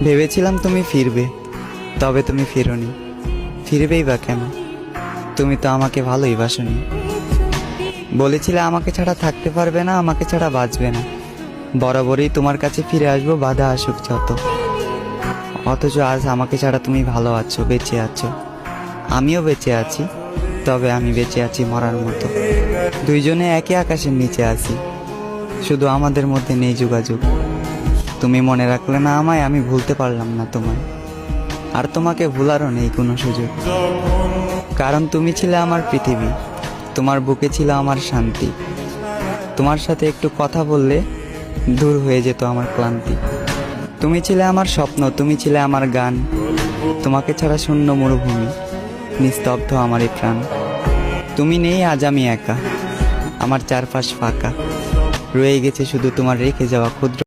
ভেবেছিলাম তুমি ফিরবে, তবে তুমি ফিরোনি। ফিরবেই বা কেন? তুমি তো আমাকে ভালোই বাসনি। বলেছিলে আমাকে ছাড়া থাকতে পারবে না, আমাকে ছাড়া বাঁচবে না। বরাবরই তোমার কাছে ফিরে আসবো, বাধা আসুক যত। অথচ আজ আমাকে ছাড়া তুমি ভালো আছো, বেঁচে আছো। আমিও বেঁচে আছি, তবে আমি বেঁচে আছি মরার মতো। দুইজনে একই আকাশের নিচে আছি, শুধু আমাদের মধ্যে নেই যোগাযোগ। তুমি মনে রাখলে না আমায়, আমি ভুলতে পারলাম না তোমায়। আর তোমাকে ভুলারও নেই কোনো সুযোগ, কারণ তুমি ছিলে আমার পৃথিবী। তোমার বুকে ছিল আমার শান্তি। তোমার সাথে একটু কথা বললে দূর হয়ে যেত আমার ক্লান্তি। তুমি ছিলে আমার স্বপ্ন, তুমি ছিলে আমার গান। তোমাকে ছাড়া শূন্য মরুভূমি, নিস্তব্ধ আমার এই প্রাণ। তুমি নেই, আজ আমি একা, আমার চারপাশ ফাঁকা। রয়ে গেছে শুধু তোমার রেখে যাওয়া ক্ষুদ্র